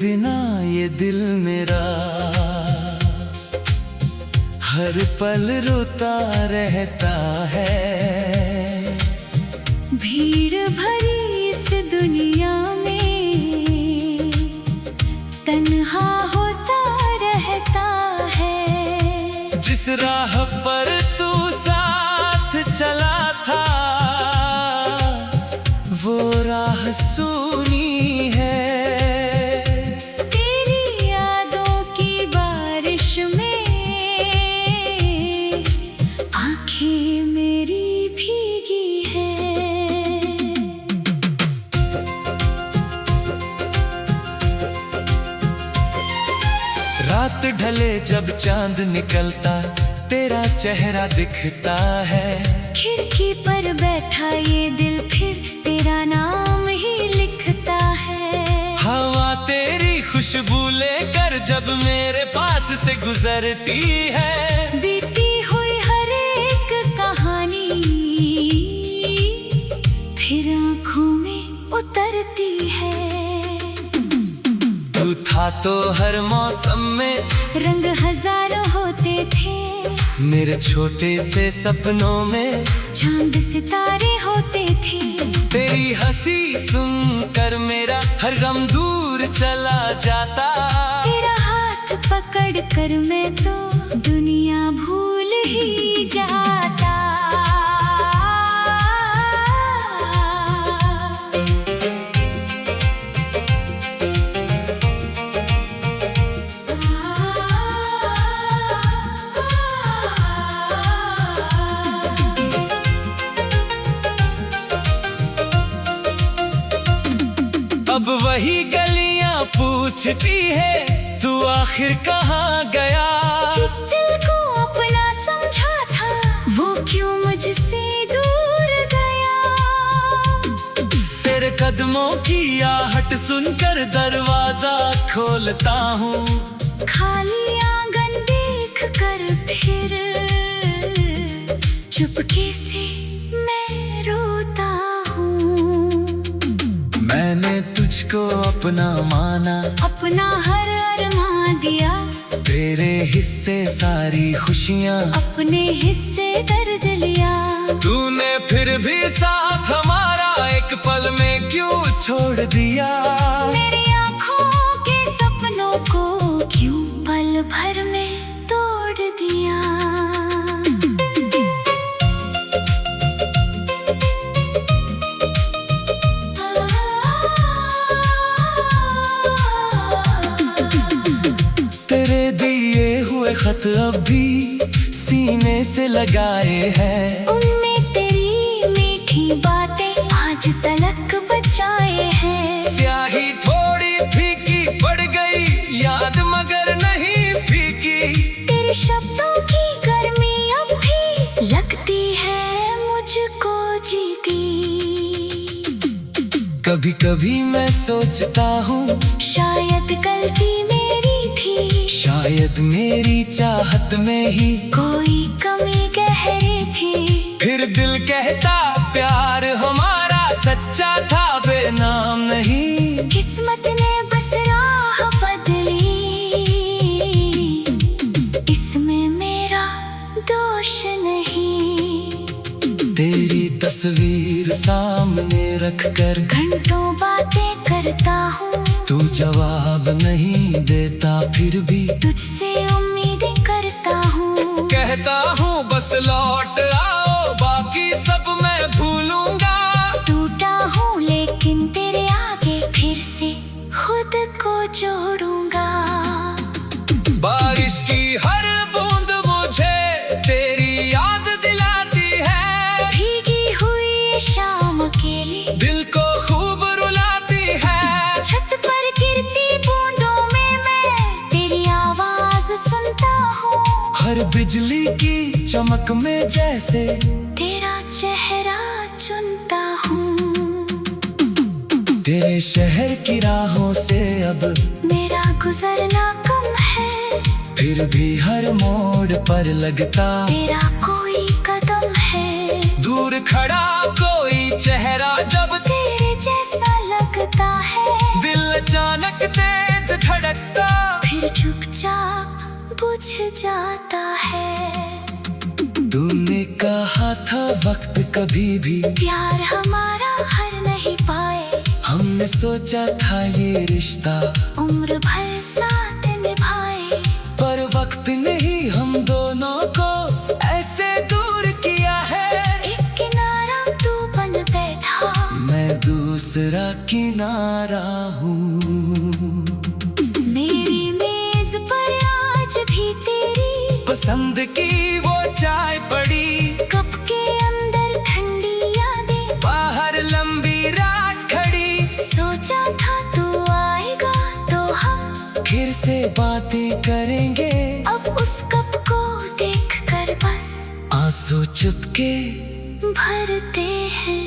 बिना ये दिल मेरा हर पल रोता रहता है। भीड़ भरी इस दुनिया में तन्हा होता रहता है। जिस राह पर तू साथ चला था वो राह सूनी है। तेरी यादों की बारिश में आंखें मेरी भीगी है। रात ढले जब चांद निकलता तेरा चेहरा दिखता है। खिड़की पर बैठा ये दिल फिर तेरा नाम ही लिखता है। हवा तेरी खुशबू लेकर जब मेरे पास से गुजरती है। बीती हुई हर एक कहानी फिर आंखों में उतरती है। तू था तो हर मौसम में रंग हजारों होते थे। मेरे छोटे से सपनों में चांद सितारे होते थे। तेरी हंसी सुनकर मेरा हर गम दूर चला जाता। तेरा हाथ पकड़ कर मैं तो दुनिया भूल ही जाता। अब वही गलियां पूछती है तू आखिर कहाँ गया। जिस दिल को अपना समझा था वो क्यों मुझसे दूर गया। तेरे कदमों की आहट सुनकर दरवाजा खोलता हूँ। खाली आंगन देख कर फिर चुपके से मैं रोता हूँ। मैंने तुझको अपना माना, अपना हर अरमान दिया। तेरे हिस्से सारी खुशियाँ, अपने हिस्से दर्द लिया। तूने फिर भी साथ हमारा एक पल में क्यों छोड़ दिया। मेरी आँखों के सपनों को क्यों पल भर में तोड़ दिया। तेरे दिए हुए खत अब भी सीने से लगाए हैं। उनमें तेरी मीठी बातें आज तलक बचाए हैं। स्याही थोड़ी फीकी पड़ गई याद मगर नहीं फीकी। तेरे शब्दों की गर्मी अब भी लगती है मुझको जीती। कभी कभी मैं सोचता हूँ शायद गलती मेरी थी। शायद मेरी चाहत में ही कोई कमी गहरी थी। फिर दिल कहता प्यार हमारा सच्चा था बेनाम नहीं। किस्मत ने बस राह बदली, इसमें मेरा दोष नहीं। तेरी तस्वीर सामने रखकर घंटों बातें करता हूँ। तू जवाब नहीं देता फिर भी तुझसे उम्मीदें करता हूँ। कहता हूँ बस लौट आओ बाकी सब मैं भूलूंगा। टूटा हूँ लेकिन तेरे आगे फिर से खुद को जोड़ूंगा। बारिश की हर बूंद मुझे तेरी याद दिलाती है। भीगी हुई शाम अकेली दिल को खूब रुलाती है। छत पर गिरती बूंदों में मैं तेरी आवाज सुनता हूँ। हर बिजली की चमक में जैसे तेरा चेहरा चुनता हूँ। तेरे शहर की राहों से अब मेरा गुजरना कम है। फिर भी हर मोड़ पर लगता तेरा कोई कदम है। दूर खड़ा कोई चेहरा जब तेरे जैसा लगता है। दिल अचानक तेज जाता है। तूने कहा था वक्त कभी भी प्यार हमारा हर नहीं पाए, हमने सोचा था ये रिश्ता उम्र भर साथ निभाए। पर वक्त ने ही हम दोनों को ऐसे दूर किया है। एक किनारा तू बन बैठा, मैं दूसरा किनारा हूँ। मेरी मेज पर आज भी तेरी पसंद की वो चाय पड़ी, कप के अंदर ठंडी यादें, बाहर लंबी रात खड़ी। सोचा था तू आएगा तो हम फिर से बातें करेंगे। अब उस कप को देख कर बस आंसू चुपके भरते हैं।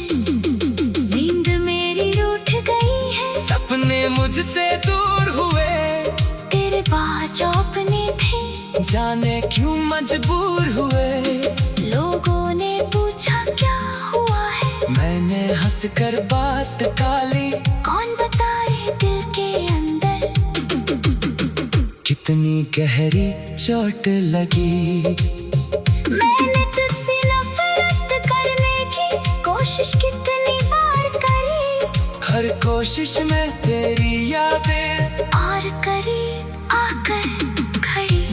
नींद मेरी रूठ गई है, सपने मुझसे दूर हुए। तेरे बाज अपने थे, जाने क्यों मजबूर हुए। लोगों ने पूछा क्या हुआ है, मैंने हंसकर बात टाली। कौन बताए दिल के अंदर कितनी गहरी चोट लगी। मैंने तुझसे नफरत करने की कोशिश कितनी बार करी, हर कोशिश में तेरी यादें और करीब आकर खड़ी।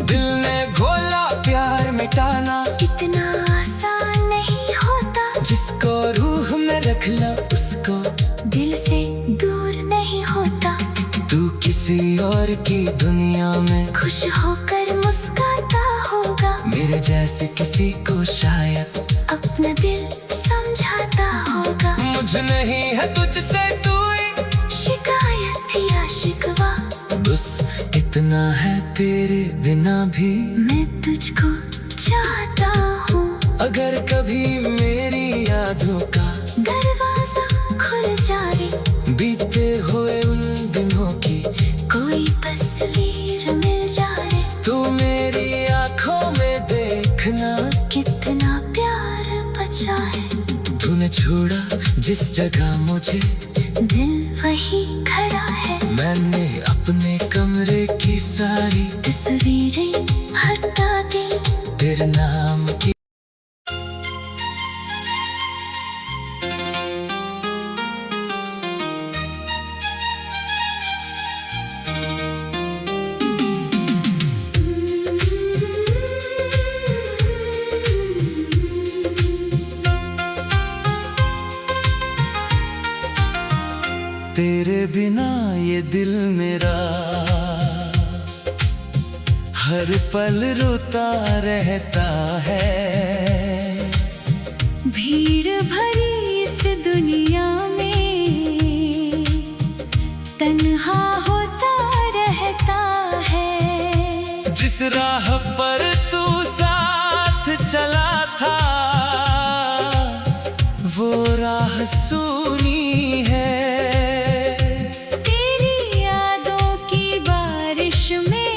दिल ने घोला प्यार मिटाना, इतना आसान नहीं होता, जिसको रूह में रख लो उसको दिल से दूर नहीं होता। तू किसी और की दुनिया में खुश होकर मुस्कुराता होगा, मेरे जैसे किसी को शायद अपना दिल समझाता होगा। मुझे नहीं है तुझसे तू शिकायत या शिकवा, बस इतना है तेरे बिना भी मैं तुझको चाहता हूँ। अगर कभी मेरी यादों का दरवाजा खुल जाए, बीते हुए उन दिनों की कोई तस्वीर मिल जाए, तू मेरी आंखों में देखना। कितना प्यार बचा है। तूने छोड़ा जिस जगह मुझे, दिल वही खड़ा है। मैंने अपने कमरे की सारी तस्वीरें हटा दी, तेरे नाम की। तेरे बिना ये दिल मेरा हर पल रोता रहता है। भीड़ भरी इस दुनिया में तन्हा होता रहता है। जिस राह पर तू साथ चला था वो राह सूनी है। तेरी यादों की बारिश में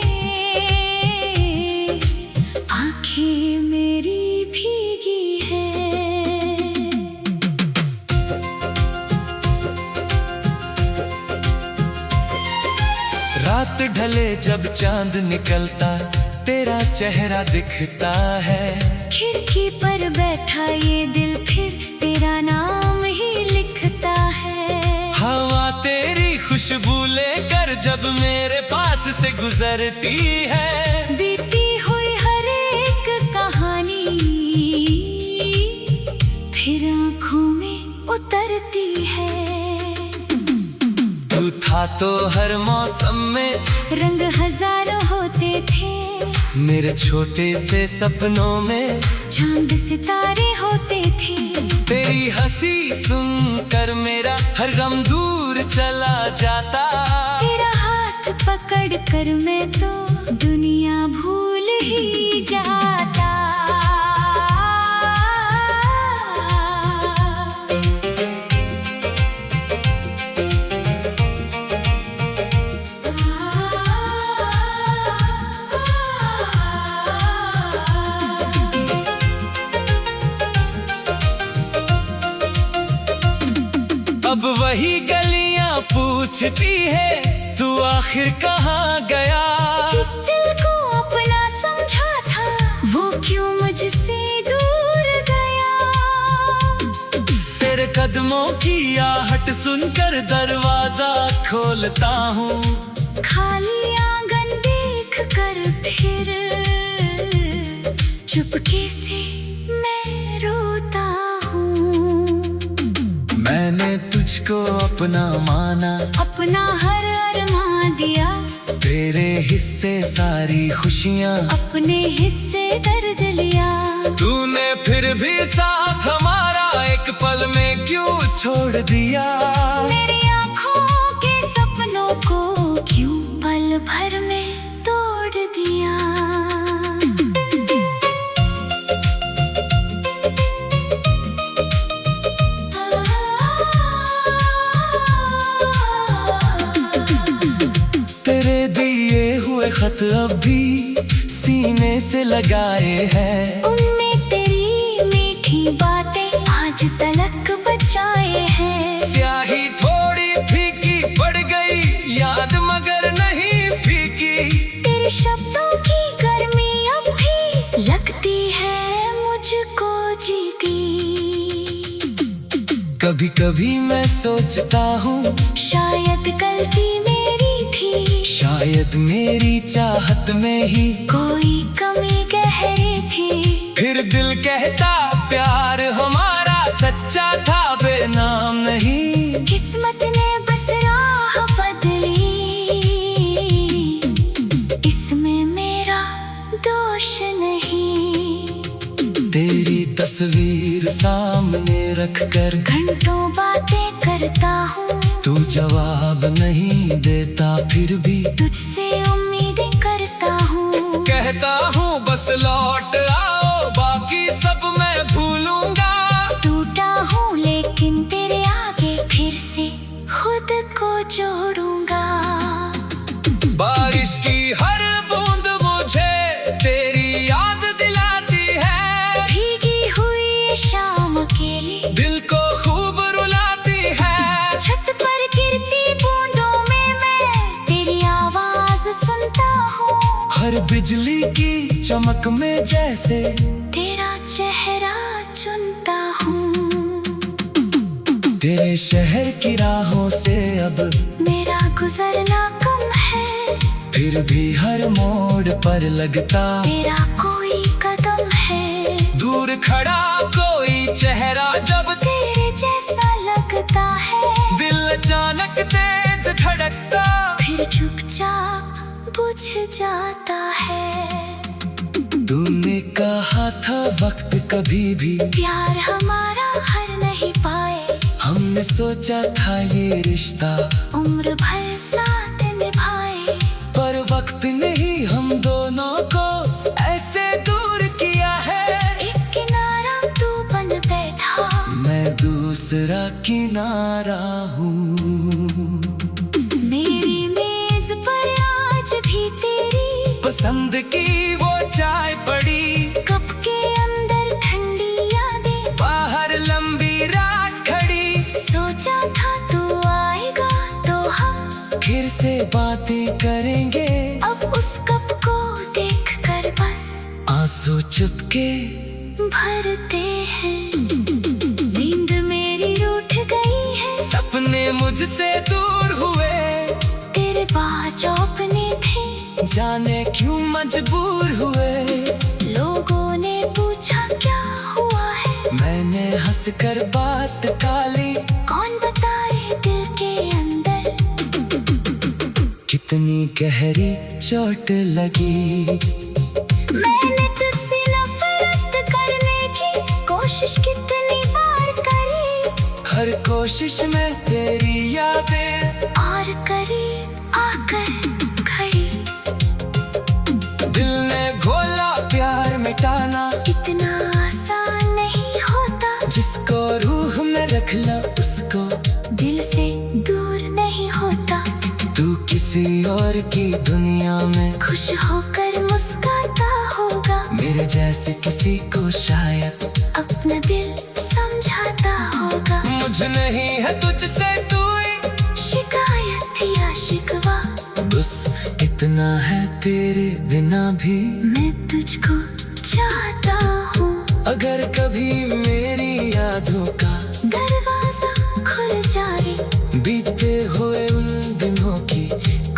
आंखें मेरी भीगी है। रात ढले जब चांद निकलता तेरा चेहरा दिखता है। खिड़की पर बैठा ये दिल फिर तेरा नाम ही लिखता है। हवा तेरी खुशबू लेकर जब मेरे पास से गुजरती है। बीती हुई हर एक कहानी फिर आँखों में उतरती है। तू था तो हर मौसम में रंग हजारों होते थे। मेरे छोटे से सपनों में चांद सितारे होते थे। तेरी हंसी सुनकर मेरा हर गम दूर चला जाता। तेरा हाथ पकड़ कर मैं तो दुनिया भूल ही जाता। अब वही गलियां पूछती है तू आखिर कहाँ गया। जिस दिल कदमों की आहट सुनकर दरवाजा खोलता हूँ। खाली आंगन देख कर फिर चुपके से मैं रोता हूँ। मैंने तुझको अपना माना, अपना हर अरमान दिया, तेरे हिस्से सारी खुशियाँ, अपने हिस्से दर्द लिया। तूने फिर भी साथ हमारा एक पल में क्यों छोड़ दिया। मेरी आँखों के सपनों को क्यों पल भर में तोड़ दिया। तेरे दिए हुए खत अब भी सीने से लगाए हैं, उनमें तेरी मीठी बातें आज तलक बचाए हैं। स्याही थोड़ी फीकी पड़ गई, याद मगर नहीं फीकी। तेरे शब्दों की गर्मी अब भी लगती है मुझको जीती। कभी कभी मैं सोचता हूँ शायद गलती मेरी थी, शायद मेरी चाहत में ही कोई कमी गहरी थी। फिर दिल कहता प्यार हमारा सच्चा था, बेनाम नहीं। किस्मत ने बस राह बदली, इसमें मेरा दोष नहीं। तेरी तस्वीर सामने रखकर घंटों बातें करता हूँ, तू जवाब नहीं देता, फिर भी तुझसे उम्मीदें करता हूँ। कहता हूँ बस लौट आओ, बाकी सब मैं भूलूंगा। टूटा हूँ लेकिन तेरे आगे फिर से खुद को जोड़ूंगा। बारिश की हर बूंद मुझे तेरी याद दिलाती है, भीगी हुई शाम अकेली दिल को खूब रुलाती है। छत पर गिरती बूंदों में मैं तेरी आवाज सुनता हूँ। हर बिजली की चमक में जैसे तेरा चेहरा चुनता हूँ। तेरे शहर की राहों से अब मेरा गुजरना कम है, फिर भी हर मोड़ पर लगता तेरा कोई कदम है। दूर खड़ा कोई चेहरा जब तेरे जैसा लगता है, दिल अचानक तेज धड़कता, फिर चुपचाप बुझ जाता है। तूने कहा था वक्त कभी भी प्यार हमारा हर नहीं पाए, हमने सोचा था ये रिश्ता उम्र भर साथ निभाए। पर वक्त ने ही हम दोनों को ऐसे दूर किया है। एक किनारा तू बन बैठा, मैं दूसरा किनारा हूँ। मेरी मेज पर आज भी तेरी पसंद की वो चाय पड़ी, कप के अंदर ठंडी यादें, बाहर लंबी रात खड़ी। सोचा था तू आएगा तो हम फिर से बातें करेंगे, अब उस कप को देख कर बस आंसू चुपके भरते हैं। नींद मेरी रूठ गई है, सपने मुझसे दूर हुए, तेरे बाज अपने थे, जाने क्यों मजबूर हुए। लोगों ने पूछा क्या हुआ है, मैंने हंसकर बात टाली, कौन बताए दिल के अंदर कितनी गहरी चोट लगी। मैंने तुझसे नफरत करने की कोशिश कितनी बार करी, हर कोशिश में तेरी यादें और करीब आकर खड़ी। दिल ने घोला प्यार मिटाना, इतना आसान नहीं होता, जिसको रूह में रख लो उसको दिल से दूर नहीं होता। तू किसी और की दुनिया में खुश होकर मुस्कुराता होगा, मेरे जैसे किसी को शायद अपना दिल समझाता होगा। मुझ नहीं है तुझसे तू ही शिकायत या शिकवा, बस इतना है तेरे बिना भी मैं तुझको चाहता हूँ। अगर कभी मेरी यादों का दरवाजा जाए, बीते हुए उन दिनों की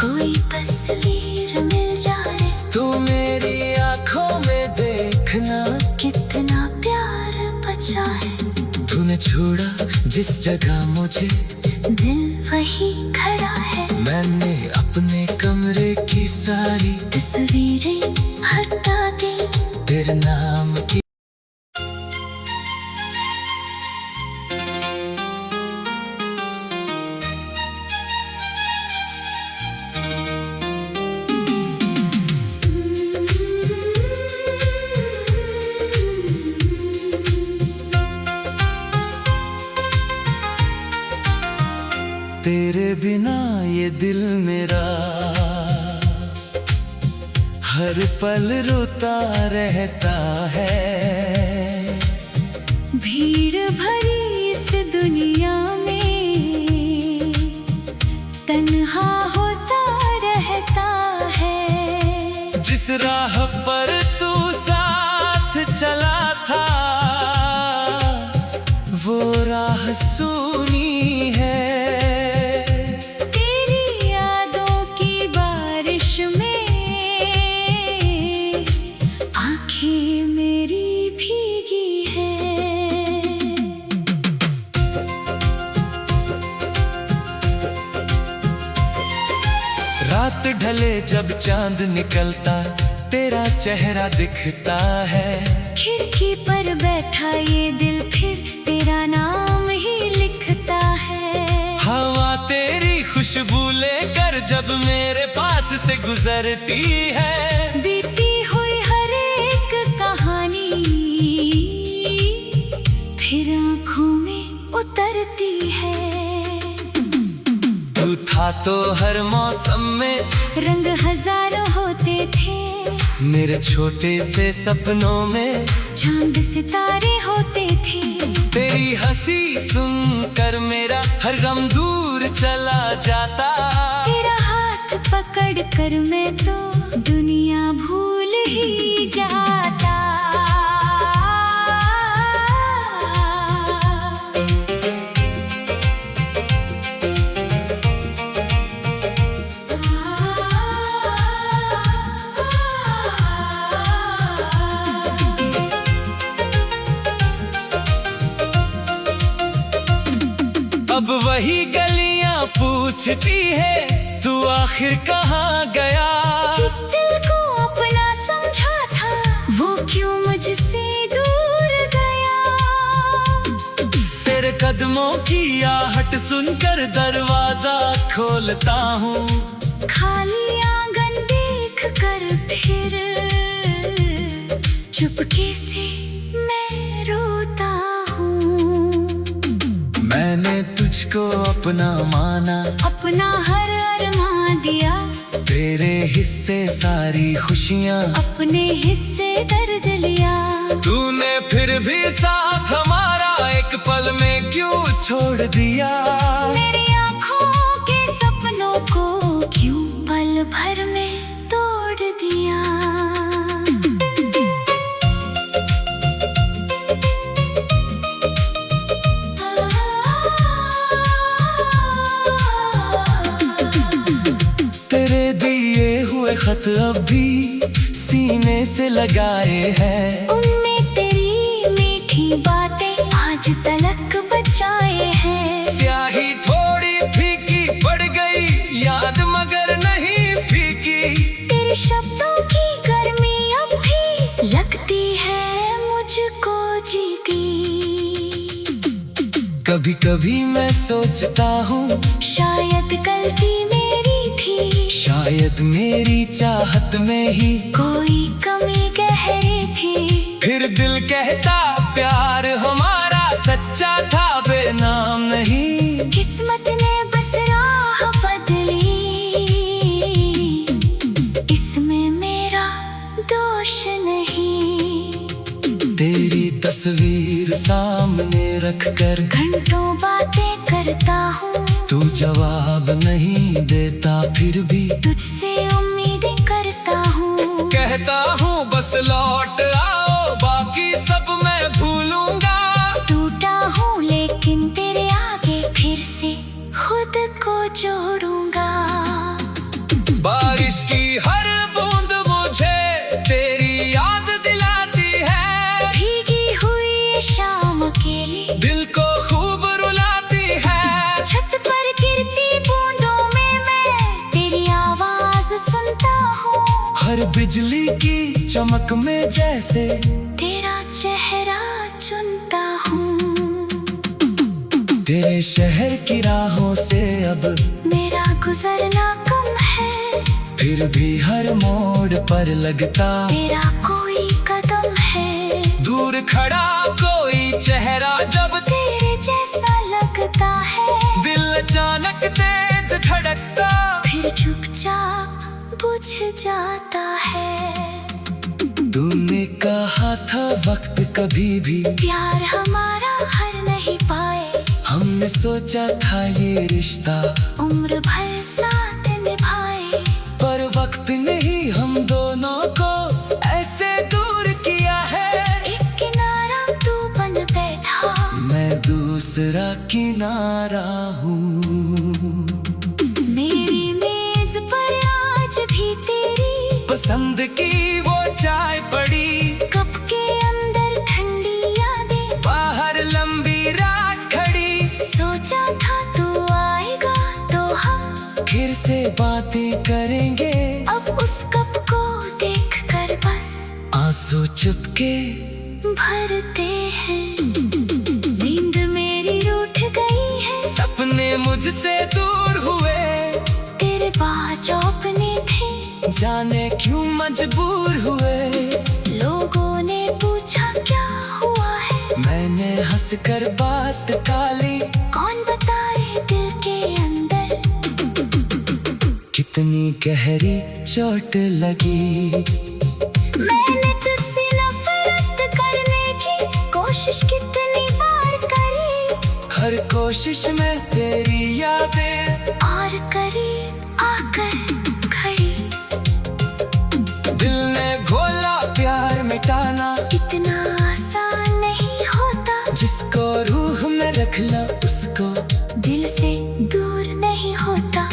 कोई तस्वीर मिल जाए, तू मेरी आंखों में देखना, कितना प्यार बचा है। तूने छोड़ा जिस जगह मुझे, दिल वही खड़ा है, मैंने अपने कमरे की सारी तस्वीरें हटा दी तेरे नाम की। तेरे बिना ये दिल मेरा हर पल रोता रहता है। भीड़ भरी इस दुनिया में तन्हा होता रहता है। जिस राह पर तू साथ चला था वो राह सूनी है। तेरी यादों की बारिश में आंखें मेरी भीगी है। रात ढले जब चांद निकलता तेरा चेहरा दिखता है। खिड़की पर बैठा ये दिल फिर तेरा नाम ही लिखता है। हवा तेरी खुशबू लेकर जब मेरे पास से गुजरती है। बीती हुई हर एक कहानी फिर आंखों में उतरती है। तू था तो हर मौसम में रंग हजारों होते थे, मेरे छोटे से सपनों में चांद सितारे होते थे। तेरी हंसी सुनकर मेरा हर गम दूर चला जाता। तेरा हाथ पकड़ कर मैं तो दुनिया भूल ही जाता। अब वही गलियां पूछती है तू आखिर कहाँ गया। जिस दिल को अपना समझा था वो क्यों मुझसे दूर गया। तेरे कदमों की आहट सुनकर दरवाजा खोलता हूँ। खाली आंगन देख कर फिर चुपके से मैं रोता हूँ। मैंने तुझको अपना माना, अपना हर अरमान दिया, तेरे हिस्से सारी खुशियाँ, अपने हिस्से दर्द लिया। तूने फिर भी साथ हमारा एक पल में क्यों छोड़ दिया। मेरी आँखों के सपनों को क्यों पल भर में तोड़ दिया। तेरे दिए हुए खत अब भी सीने से लगाए हैं। उनमें तेरी मीठी बातें आज तलक बचाए हैं। स्याही थोड़ी फीकी पड़ गई याद मगर नहीं फीकी। तेरे शब्दों की गर्मी अब भी लगती है मुझको जीती। कभी कभी मैं सोचता हूँ शायद गलती मेरी थी, शायद मेरी चाहत में ही कोई कमी गहरी थी। फिर दिल कहता प्यार हमारा सच्चा था बेनाम नहीं। किस्मत ने बस राह बदली, इसमें मेरा दोष नहीं। तेरी तस्वीर सामने रखकर घंटों बातें करता हूँ, तू जवाब नहीं देता फिर भी तुझसे उम्मीदें करता हूँ। कहता हूँ बस लौट आओ बाकी सब मैं भूलूंगा। टूटा हूँ लेकिन तेरे आगे फिर बिजली की चमक में जैसे तेरा चेहरा चुनता हूँ। तेरे शहर की राहों से अब मेरा गुजरना कम है, फिर भी हर मोड़ पर लगता तेरा कोई कदम है। दूर खड़ा कोई चेहरा जब तेरे जैसा लगता है, दिल अचानक तेज धड़कता, फिर चुपचाप बुझ जाता है। तूने कहा था वक्त कभी भी प्यार हमारा हर नहीं पाए, हमने सोचा था ये रिश्ता उम्र भर साथ निभाए। पर वक्त ने ही हम दोनों को ऐसे दूर किया है। एक किनारा तू बन बैठा, मैं दूसरा किनारा हूँ। मेरी मेज पर आज भी तेरी पसंद की वो चाय पड़ी, कप के अंदर ठंडी यादें, बाहर लंबी रात खड़ी। सोचा था तू आएगा तो हम फिर से बातें करेंगे, अब उस कप को देख कर बस आंसू चुपके भरते हैं। नींद मेरी रूठ गई है, सपने मुझसे दूर हुए, तेरे बाज अपने थे, जाने क्यों मजबूर हुए। लोगों ने पूछा क्या हुआ है, मैंने हंसकर बात टाली, कौन बताए दिल के अंदर कितनी गहरी चोट लगी। मैंने तुझसे नफरत करने की कोशिश कितनी बार करी, हर कोशिश में तेरी यादें और करीब आकर खड़ी। दिल ने घोला प्यार मिटाना, इतना आसान नहीं होता, जिसको रूह में रख लो उसको दिल से दूर नहीं होता।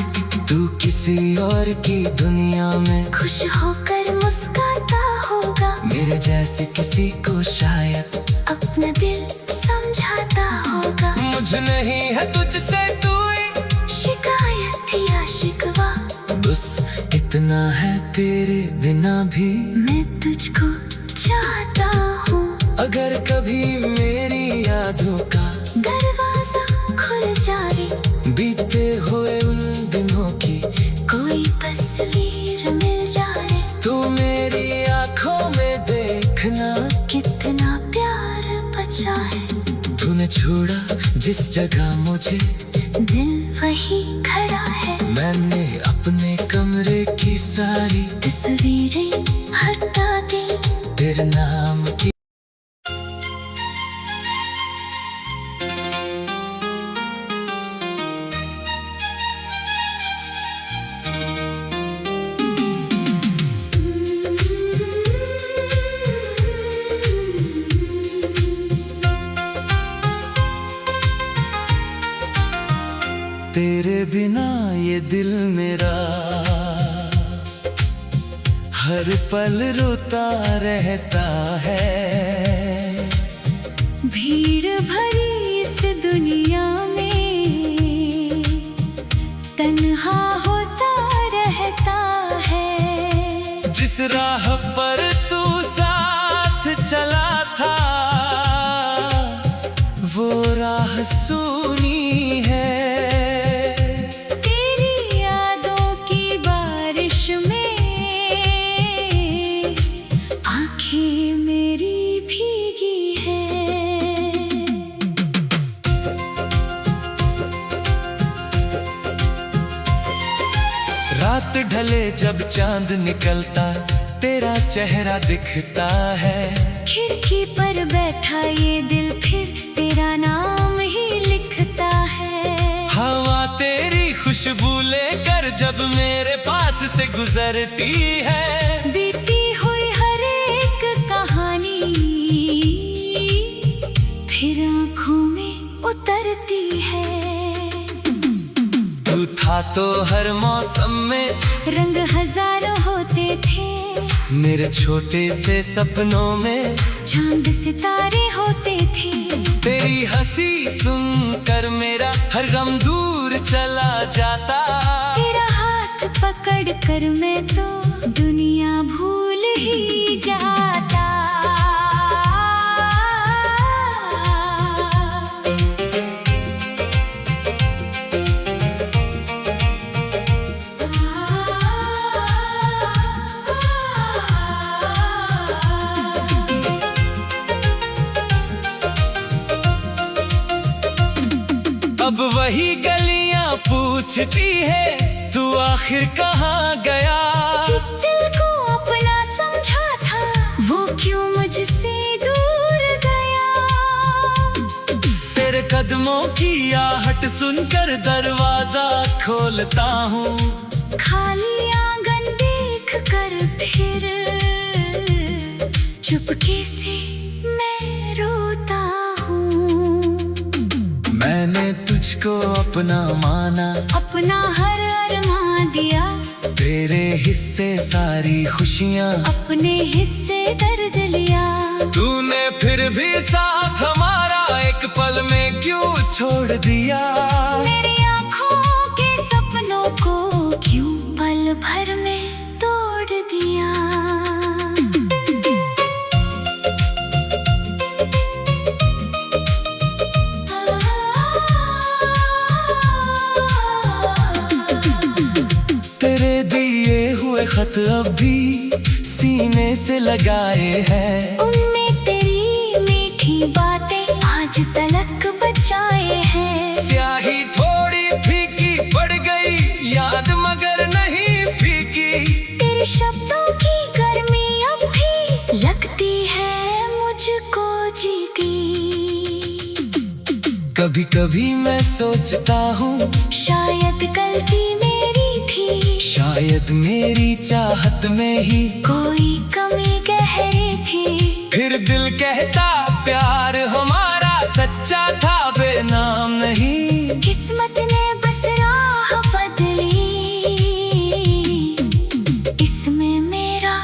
तू किसी और की दुनिया में खुश होकर मुस्कुराता होगा, मेरे जैसे किसी को शायद अपना दिल समझाता होगा। मुझ नहीं है तुझसे तू ही शिकायत या शिकवा, बस इतना है तेरे बिना भी मैं तुझको चाहता हूँ। अगर कभी मेरी यादों का दरवाजा खुल जाए, बीते हुए उन दिनों की कोई तस्वीर मिल जाए, तू मेरी आंखों में देखना, कितना प्यार बचा है। तूने छोड़ा जिस जगह मुझे, दिल वही खड़ा है, मैंने अपने कमरे की सारी तस्वीरें हटा दी, तेरे नाम की। तेरे बिना ये दिल मेरा हर पल रोता रहता है। भीड़ भरी इस दुनिया में तन्हा होता रहता है। जिस राह पर तू साथ चला था, वो राह सूनी है। रात ढले जब चांद निकलता, तेरा चेहरा दिखता है। खिड़की पर बैठा ये दिल फिर तेरा नाम ही लिखता है। हवा तेरी खुशबू लेकर जब मेरे पास से गुजरती है, बीती हुई हर एक कहानी फिर आँखों में उतरती है। तू था तो हर मौसम में रंग हजारों होते थे, मेरे छोटे से सपनों में चांद सितारे होते थे। तेरी हंसी सुनकर मेरा हर गम दूर चला जाता। तेरा हाथ पकड़ कर मैं तो दुनिया भूल अब वही गलियां पूछती है तू आखिर कहाँ गया। जिस दिल को अपना समझा था वो क्यों मुझसे दूर गया। तेरे कदमों की आहट सुनकर दरवाजा खोलता हूँ। खाली आंगन देख कर फिर चुपके से मैं रोता हूँ। मैंने तुझको अपना माना, अपना हर अरमान दिया। तेरे हिस्से सारी खुशियाँ, अपने हिस्से दर्द लिया। तूने फिर भी साथ हमारा एक पल में क्यों छोड़ दिया। मेरी आँखों के सपनों को क्यों पल भर में तोड़ दिया। तेरे दिए हुए खत अब भी सीने से लगाए हैं। उनमें तेरी मीठी बातें आज तलक बचाए हैं। स्याही थोड़ी फीकी पड़ गई, याद मगर नहीं फीकी। तेरे शब्दों की गर्मी अब भी लगती है मुझको जीती। कभी कभी मैं सोचता हूँ शायद गलती मेरी थी। शायद मेरी चाहत में ही कोई कमी गहरी थी। फिर दिल कहता प्यार हमारा सच्चा था, बेनाम नहीं। किस्मत ने बस राह बदली, इसमें मेरा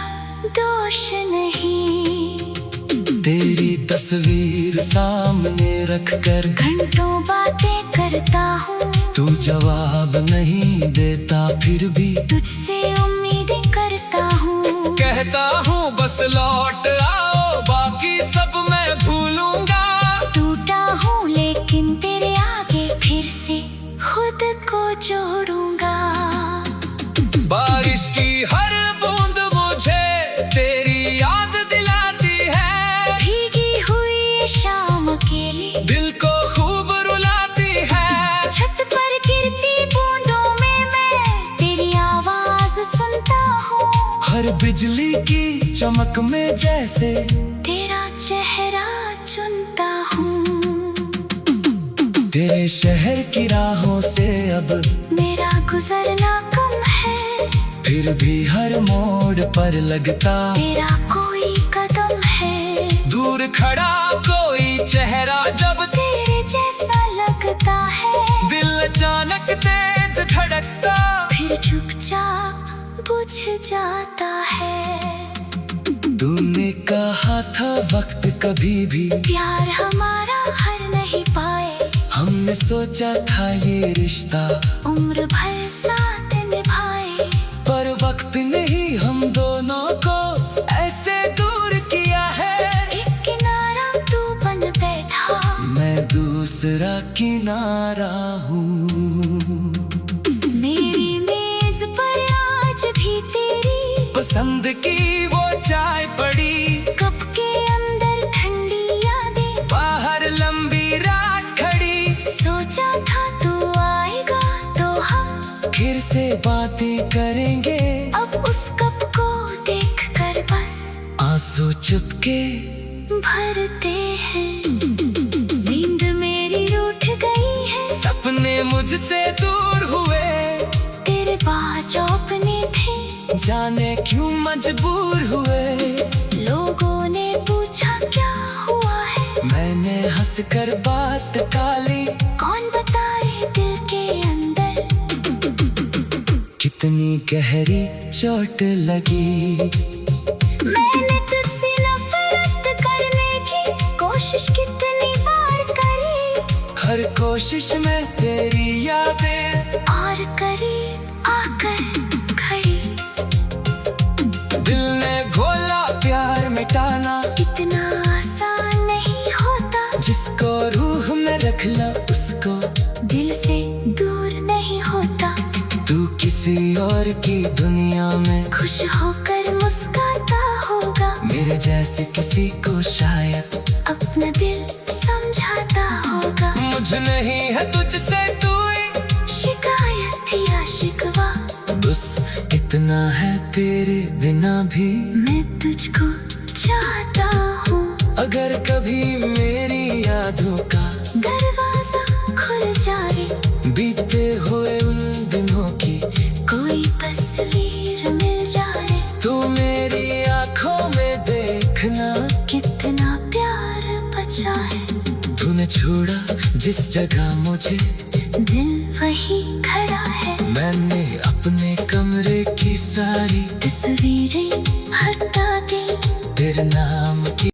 दोष नहीं। तेरी तस्वीर सामने रखकर घंटों बातें करता हूँ। तू जवाब नहीं देता फिर भी तुझसे उम्मीदें करता हूँ। कहता हूँ बस लौट आओ, बाकी सब मैं भूलूंगा। टूटा हूँ लेकिन तेरे आगे फिर से खुद को जोड़ूंगा। बारिश की हर बूंद मुझे तेरी याद दिलाती है। भीगी हुई शाम अकेली दिल को खूब रुलाती है। छत पर गिरती बूंदों में मैं तेरी आवाज सुनता हूँ। हर बिजली की चमक में जैसे तेरा चेहरा चुनता हूँ। तेरे शहर की राहों से अब मेरा गुजरना कम है। फिर भी हर मोड़ पर लगता तेरा कोई कदम है। दूर खड़ा कोई चेहरा जब तेरे जैसा लगता है। दिल अचानक तेज धड़कता फिर चुपचाप बुझ जाता है। तूने कहा था वक्त कभी भी प्यार हमारा हर नहीं पाए। हमने सोचा था ये रिश्ता उम्र भर साथ निभाए। पर वक्त ने ही हम दोनों को ऐसे दूर किया है। एक किनारा तू बन बैठा, मैं दूसरा किनारा हूँ। मेरी मेज पर आज भी तेरी पसंद की वो चाय पड़ी, कप के अंदर ठंडी यादें। बाहर लंबी रात खड़ी। सोचा था तू आएगा तो हम फिर से बातें करेंगे। अब उस कप को देख कर बस आंसू चुपके भरते हैं। नींद मेरी रूठ गई है। सपने मुझसे दूर हुए, तेरे बाज अपने थे। जाने क्यों मजबूर हुए। लोगों ने पूछा क्या हुआ है। मैंने हंसकर बात टाली, कौन बताए दिल के अंदर कितनी गहरी चोट लगी। मैंने तुझसे नफरत करने की कोशिश कितनी बार करी। हर कोशिश में तेरी यादें और करीब आकर खड़ी। दिल ने घोला प्यार मिटाना, इतना आसान नहीं होता। जिसको रूह में रख लो उसको दिल से दूर नहीं होता। तू किसी और की दुनिया में खुश होकर मुस्कुराता होगा। मेरे जैसे किसी को शायद अपना दिल समझाता होगा। मुझे नहीं है तुझसे तेरे बिना भी मैं तुझको चाहता हूँ। अगर कभी मेरी यादों का दरवाजा खुल जाए, बीते हुए उन दिनों की कोई तस्वीर मिल जाए, तू मेरी आंखों में देखना कितना प्यार बचा है। तूने छोड़ा जिस जगह मुझे, दिल वही खड़ा है। मैंने अपने कमरे की सारी तस्वीरें हटा दी तेरे नाम की।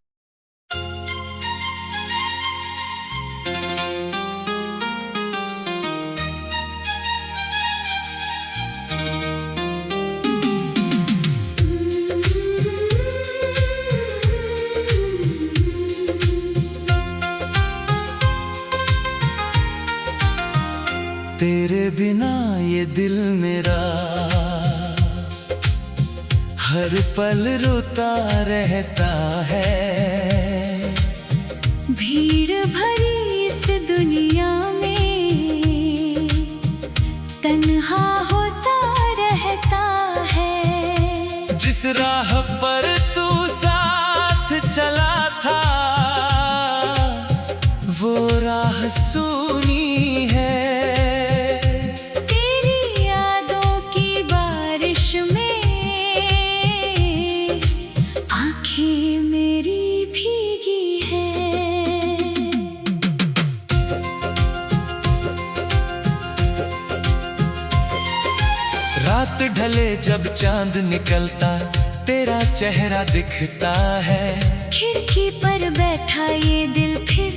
तेरे बिना ये दिल मेरा हर पल रोता रहता है। भीड़ भरी इस दुनिया में तन्हा होता रहता है। जिस राह पर तू साथ चला था वो राह सूनी है। रात ढले जब चांद निकलता तेरा चेहरा दिखता है। खिड़की पर बैठा ये दिल फिर